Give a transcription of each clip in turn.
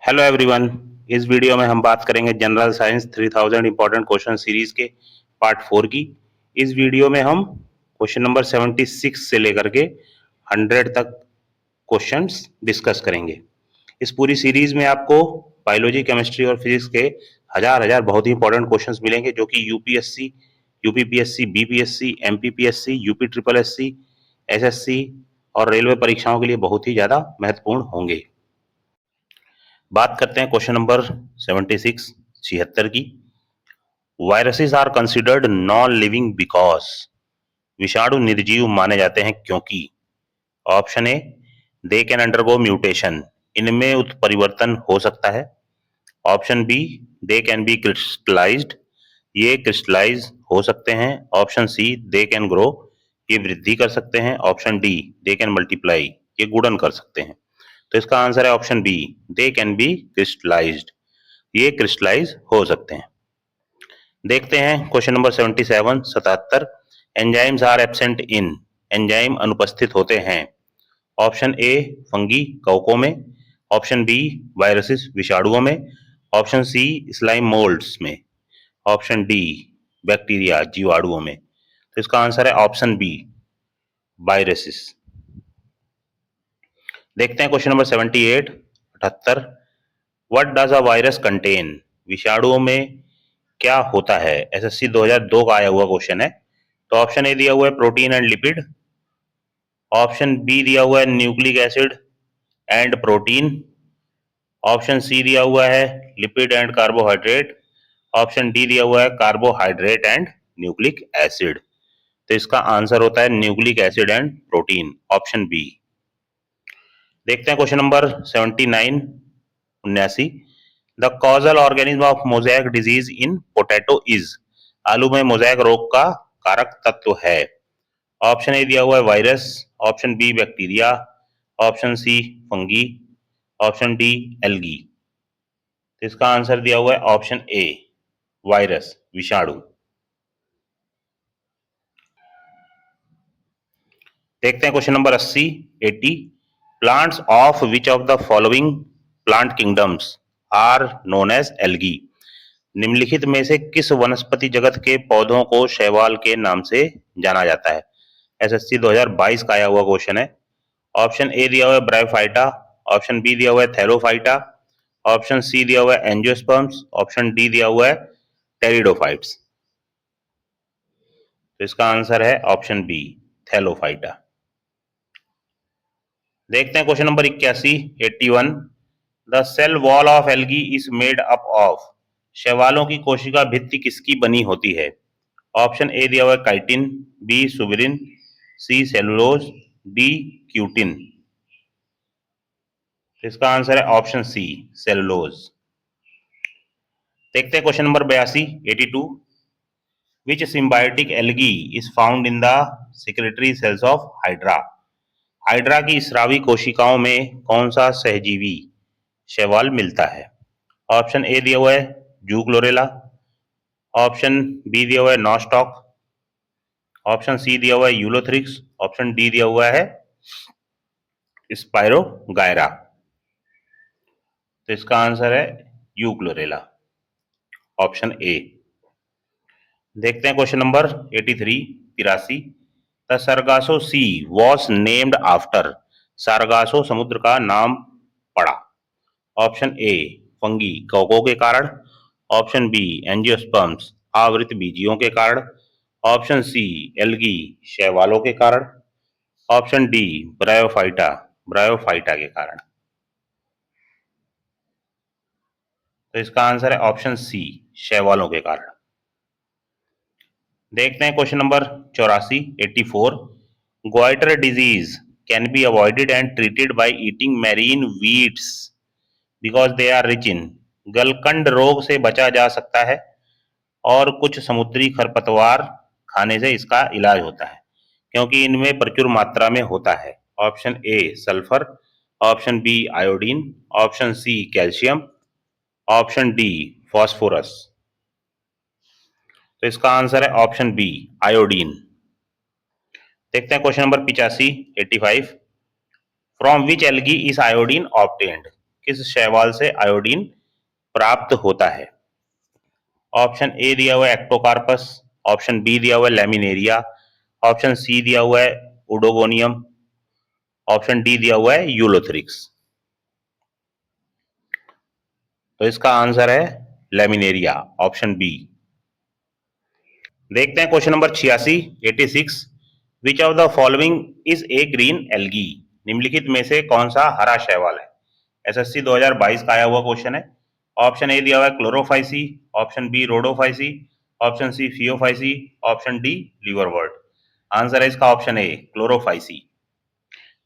Hello everyone. इस video में हम बात करेंगे general science 3000 important question series के पार्ट 4 की। इस वीडियो में हम क्वेश्चन नंबर 76 से लेकर के 100 तक क्वेश्चंस डिस्कस करेंगे। इस पूरी सीरीज में आपको बायोलॉजी, केमिस्ट्री और फिजिक्स के हजार बहुत ही इंपॉर्टेंट क्वेश्चंस मिलेंगे, जो कि UPSC, UPPSC, BPSC, MPPSC, UP triple SC, SSC और रेलवे परीक्षाओं के लिए बहुत ही ज्यादा महत्वपूर्ण होंगे। बात करते हैं क्वेश्चन नंबर 76 की। Viruses are considered non living because, विषाणु निर्जीव माने जाते हैं क्योंकि। Option A, they can undergo mutation, इनमें उत्परिवर्तन हो सकता है। Option B, they can be crystallised, ये क्रिस्टलाइज हो सकते हैं। Option C, they can grow, ये वृद्धि कर सकते हैं। Option D, they can multiply, ये गुणन कर सकते हैं। तो इसका आंसर है option B, they can be crystallised, ये क्रिस्टलाइज हो सकते हैं। देखते हैं question number 77। Enzymes are absent in, enzyme अनुपस्थित होते हैं। ऑप्शन ए, फंगी कवकों में। ऑप्शन बी, वायरसेस विषाणुओं में। ऑप्शन सी, स्लाइम मोल्ड्स में। ऑप्शन डी, बैक्टीरिया जीवाणुओं में। तो इसका आंसर है ऑप्शन बी, वायरसेस। देखते हैं question number 78। What does a virus contain, विषाणुओं में क्या होता है। एसएससी 2002 का आया हुआ क्वेश्चन है। तो ऑप्शन ए दिया हुआ है protein and lipid. Option B दिया हुआ है nucleic acid and protein. Option C दिया हुआ है lipid and carbohydrate. Option D दिया हुआ है कार्बोहाइड्रेट एंड न्यूक्लिक एसिड। तो इसका आंसर होता है nucleic acid and protein, option B. देखते हैं question number 79। The causal organism of mosaic disease in potato is, आलू में मोज़ेक रोग का कारक तत्व है। ऑप्शन ए दिया हुआ है virus. Option B, bacteria. Option C, fungi. Option D, algae. तो इसका आंसर दिया हुआ है ऑप्शन ए, वायरस विषाणु। देखते हैं question number 80। Plants of which of the following plant kingdoms are known as algae, निम्नलिखित में से किस वनस्पति जगत के पौधों को शैवाल के नाम से जाना जाता है। एसएससी 2022 का आया हुआ क्वेश्चन है। ऑप्शन ए दिया हुआ है ब्रायोफाइटा। ऑप्शन बी दिया हुआ है थैलोफाइटा। ऑप्शन सी दिया हुआ है एंजियोस्पर्म्स। ऑप्शन डी दिया हुआ है टेरिडोफाइट्स। तो इसका आंसर है ऑप्शन बी, थैलोफाइटा। देखते हैं question number 81। The cell wall of algae is made up of, शैवालों की कोशिका भित्ति किसकी बनी होती है। ऑप्शन ए दिया हुआ है chitin, B suberin, C cellulose, D cutin. इसका आंसर है ऑप्शन सी, सेलुलोज। देखते हैं question number 82। Which symbiotic algae is found in the secretory cells of hydra, hydra की स्रावी कोशिकाओं में कौन सा सहजीवी शैवाल मिलता है। ऑप्शन ए दिया हुआ है जूग्लोरेला। ऑप्शन बी दिया हुआ है नॉस्टॉक। ऑप्शन सी दिया हुआ है यूलोथ्रिक्स। ऑप्शन डी दिया हुआ है स्पायरोगायरा। तो इसका आंसर है यूग्लोरेला, ऑप्शन ए। देखते हैं question number 83। The Sargasso Sea was named after, Sargasso समुद्र का नाम पड़ा। ऑप्शन ए, फंगी कवकों के कारण। ऑप्शन बी, एंजियोस्पर्म्स आवृत बीजियों के कारण। ऑप्शन सी, एल्गी शैवालों के कारण। ऑप्शन डी, ब्रायोफाइटा ब्रायोफाइटा के कारण। तो इसका आंसर है ऑप्शन सी, शैवालों के कारण। देखते हैं question number 84। Goitre disease can be avoided and treated by eating marine weeds because they are rich in, गलकंड रोग से बचा जा सकता है और कुछ समुद्री खरपतवार खाने से इसका इलाज होता है, क्योंकि इनमें प्रचुर मात्रा में होता है। Option A sulphur. Option B iodine. Option C calcium. Option D phosphorus. तो इसका आंसर है ऑप्शन बी, आयोडीन। देखते हैं question number 85। From which algae is iodine obtained, किस शैवाल से आयोडीन प्राप्त होता है? ऑप्शन ए दिया हुआ है एक्टोकार्पस, ऑप्शन बी दिया हुआ है लैमिनेरिया, ऑप्शन सी दिया हुआ है उडोगोनियम, ऑप्शन डी दिया हुआ है यूलोथ्रिक्स। तो इसका आंसर है लैमिनेरिया, ऑप्शन बी। देखते हैं question number 86, 86। Which of the following is a green algae? निम्नलिखित में से कौन सा हरा शैवाल है? एसएससी 2022 का आया हुआ क्वेश्चन है। ऑप्शन ए दिया हुआ है Chlorophyceae, option B Rhodophyceae, option C Phaeophyceae, option D liverwort. Answer है इसका ऑप्शन ए क्लोरोफाइसी।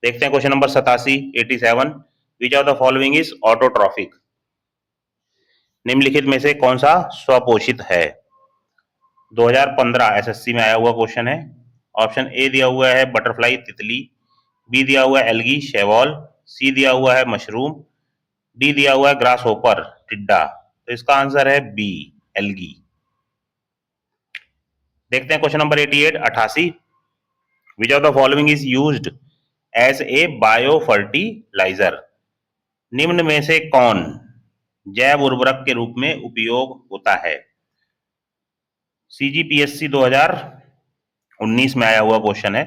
देखते हैं question number 87, 87। Which of the following is autotrophic? निम्नलिखित में से कौन सा स्वपोषित है? 2015 एसएससी में आया हुआ क्वेश्चन है। ऑप्शन ए दिया हुआ है बटरफ्लाई तितली, बी दिया हुआ है एल्गी शैवाल, सी दिया हुआ है मशरूम, डी दिया हुआ है ग्रास होपर टिड्डा। तो इसका आंसर है बी एल्गी। देखते हैं question number 88, 88। Which of the following is used as a bio fertiliser? निम्न में से कौन जैव उर्वरक के रूप में उपयोग होता है? सीजीपीएससी 2019 में आया हुआ क्वेश्चन है।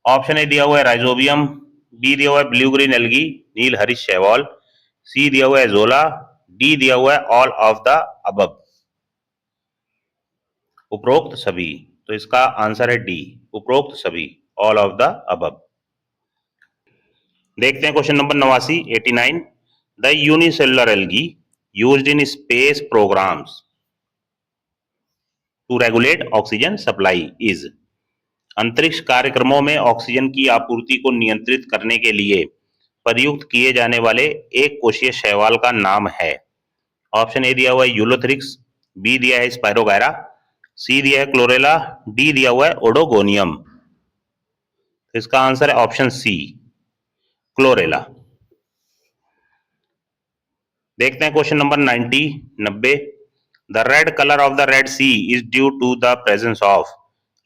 ऑप्शन ए दिया हुआ है राइजोबियम, बी दिया हुआ है ब्लू ग्रीन एल्गी नील हरीश शैवाल, सी दिया हुआ है जोला, डी दिया हुआ है ऑल ऑफ द अबव, उपरोक्त सभी। तो इसका आंसर है डी उपरोक्त सभी, ऑल ऑफ द अबव। देखते हैं question number 89, 89। The unicellular algae used in space programmes to regulate oxygen supply is? अंतरिक्ष कार्यक्रमों में ऑक्सीजन की आपूर्ति को नियंत्रित करने के लिए प्रयुक्त किए जाने वाले एक कोशीय शैवाल का नाम है। ऑप्शन ए दिया हुआ है यूलोथ्रिक्स, बी दिया है स्पायरोगायरा, सी दिया है क्लोरेला, डी दिया हुआ है ओडोगोनियम। इसका आंसर है ऑप्शन सी क्लोरेला। देखते हैं question number 90, 90। The red colour of the Red Sea is due to the presence of?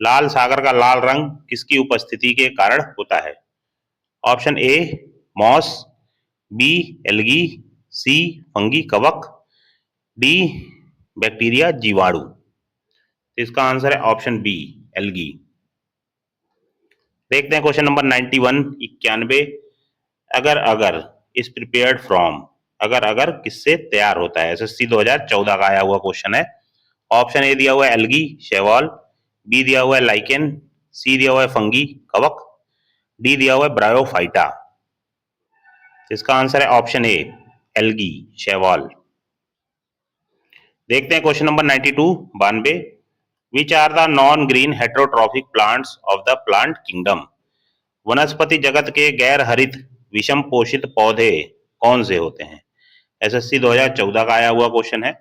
लाल सागर का लाल रंग किसकी उपस्थिति के कारण होता है? Option A moss, B algae, C fungi कवक, डी बैक्टीरिया जीवाणु। इसका आंसर है ऑप्शन बी एल्गी। देखते हैं क्वेश्चन नंबर 91, 91। अगर अगर इज प्रिपेयर्ड फ्रॉम? अगर अगर किससे तैयार होता है? एसएससी 2014 का आया हुआ क्वेश्चन है। ऑप्शन ए दिया हुआ है एल्गी शैवाल, बी दिया हुआ है लाइकेन, सी दिया हुआ है फंगी कवक, डी दिया हुआ है ब्रायोफाइटा। इसका आंसर है ऑप्शन ए एल्गी शैवाल। देखते हैं question number 92, 92। Which are the non green heterotrophic plants of the plant kingdom? वनस्पति जगत के गैर हरित विषम पोषित पौधे कौन से होते हैं? एसएससी 2014 का आया हुआ क्वेश्चन है।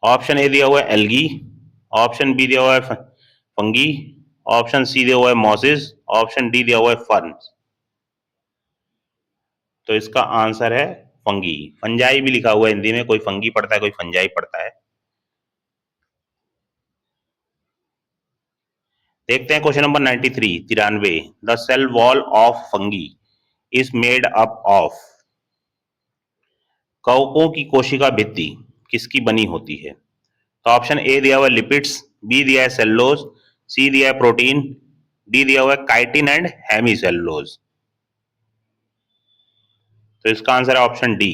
ऑप्शन ए दिया हुआ है एल्गी, ऑप्शन बी दिया हुआ है फंगी, ऑप्शन सी दिया हुआ है मॉसिस, ऑप्शन डी दिया हुआ है फर्न्स। तो इसका आंसर है फंगी। फंजाई भी लिखा हुआ है हिंदी में, कोई फंगी पढ़ता है कोई फंजाई पढ़ता है। देखते हैं question number 93, 93। The cell wall of fungi is made up of? कवकों की कोशिका भित्ति किसकी बनी होती है? तो ऑप्शन ए दिया हुआ है लिपिड्स, बी दिया है सेल्लोज, सी दिया है प्रोटीन, डी दिया हुआ है काइटिन एंड हेमीसेल्लोज। तो इसका आंसर है ऑप्शन डी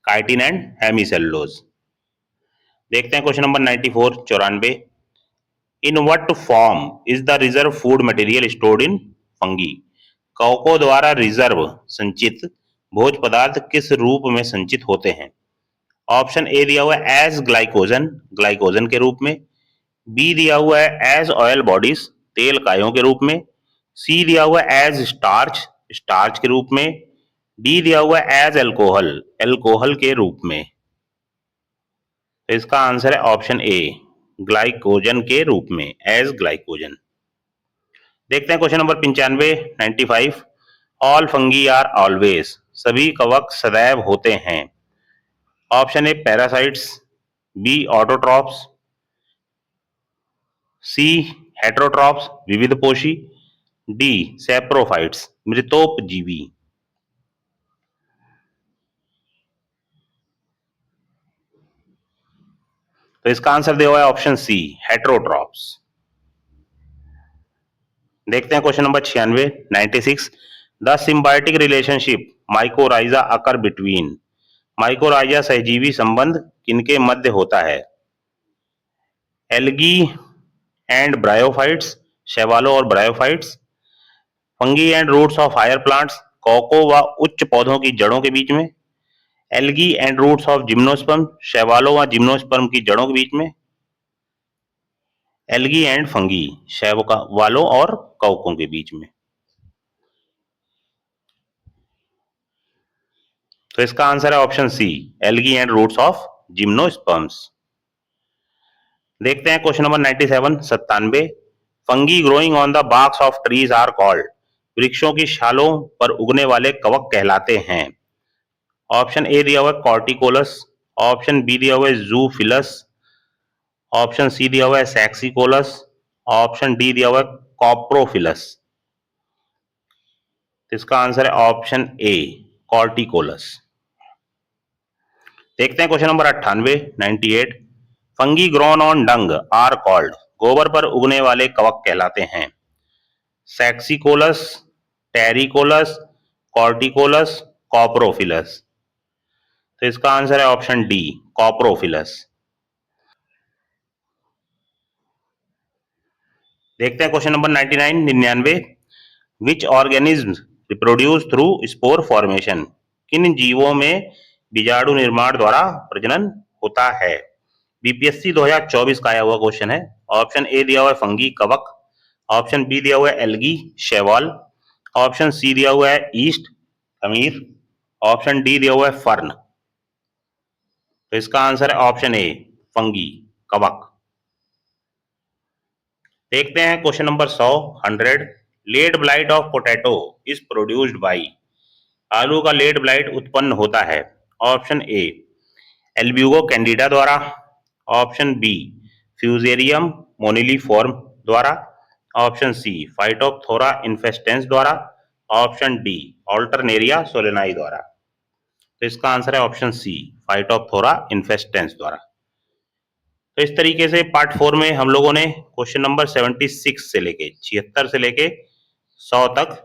काइटिन एंड हेमीसेल्लोज। देखते हैं question number 94, 94। In what form is the reserve food material stored in fungi? कवकों द्वारा रिजर्व संचित भोज्य पदार्थ किस रूप में संचित होते हैं? ऑप्शन ए दिया हुआ है एज ग्लाइकोजन, ग्लाइकोजन के रूप में, बी दिया हुआ है एज ऑयल बॉडीज, तेल कायों के रूप में, सी दिया हुआ है एज स्टार्च, स्टार्च के रूप में, डी दिया हुआ है एज एल्कोहल, एल्कोहल के रूप में। तो इसका आंसर है ऑप्शन ए ग्लाइकोजन के रूप में, एज ग्लाइकोजन। देखते हैं question number 95, 95। All fungi are always? सभी कवक सदैव होते हैं। Option A parasites, B autotrophs, C heterotrophs विविधपोषी, डी सैप्रोफाइट्स मृतोपजीवी। तो इसका आंसर दिया हुआ है ऑप्शन सी, हेटेरोट्रॉप्स। देखते हैं question number 96, 96। The symbiotic relationship mycorrhiza occur between, mycorrhiza सहजीवी संबंध किनके मध्य होता है? एल्गी एंड ब्रायोफाइट्स, शैवालों और bryophytes, fungi and roots of higher plants, कोको व उच्च पौधों की जड़ों के बीच में, algae and roots of gymnosperm, शैवालों व जिम्नोस्पर्म की जड़ों के बीच में, एल्गी एंड फंगी, शैवालों और कवकों के बीच में। तो इसका आंसर है option C, algae and roots of gymnosperms. देखते हैं question number 97, 97। Fungi growing on the barks of trees are called, वृक्षों की छालों पर उगने वाले कवक कहलाते हैं। ऑप्शन ए दिया हुआ है कॉर्टिकोलस, ऑप्शन बी दिया हुआ है जूफिलस, ऑप्शन सी दिया हुआ है सैक्सिकोलस, ऑप्शन डी दिया हुआ है कॉप्रोफिलस। इसका आंसर है ऑप्शन ए, कॉर्टिकोलस। देखते हैं question number 98, 98। Fungi grown on dung are called, गोबर पर उगने वाले कवक कहलाते हैं। Saxicolous, terricolous, corticolous, coprophilous. तो इसका आंसर है ऑप्शन डी, कॉप्रोफिलस। देखते हैं question number 99, 99। Which organism reproduce through spore formation, किन जीवों में बीजाणु निर्माण द्वारा प्रजनन होता है? बीपीएससी 2024 का आया हुआ क्वेश्चन है। ऑप्शन ए दिया हुआ है फंगी कवक, ऑप्शन बी दिया हुआ है एल्गी शैवाल, ऑप्शन सी दिया हुआ है ईस्ट खमीर, ऑप्शन डी दिया हुआ है फर्न। तो इसका आंसर है ऑप्शन ए, फंगी कवक। देखते हैं question number 100, 100। Late blight of potato is produced by, आलू का लेड ब्लाइट उत्पन्न होता है। ऑप्शन ए, एल्ब्यूगो कैंडिडा द्वारा, ऑप्शन बी, फ्यूजेरियम मोनिलीफॉर्म द्वारा, ऑप्शन सी, फाइटोप्थोरा इन्फेस्टेंस द्वारा, ऑप्शन डी, ऑल्टरनेरिया सोलेनाई द्वारा। तो इसका आंसर है ऑप्शन सी, फाइटोप्थोरा इन्फेस्टेंस द्वारा। तो इस तरीके से पार्ट 4 में हम लोगों ने क्वेश्चन नंबर 76 से लेके 76 से लेके 100 तक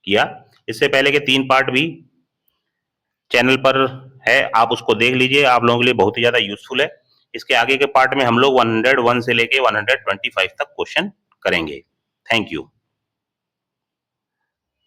किया। इससे पहले के 3 पार्ट भी चैनल पर है, आप उसको देख लीजिए, आप लोगों के लिए बहुत ही ज्यादा यूजफुल है। इसके आगे के पार्ट में हम लोग 101 से लेके 125 तक क्वेश्चन करेंगे। Thank you.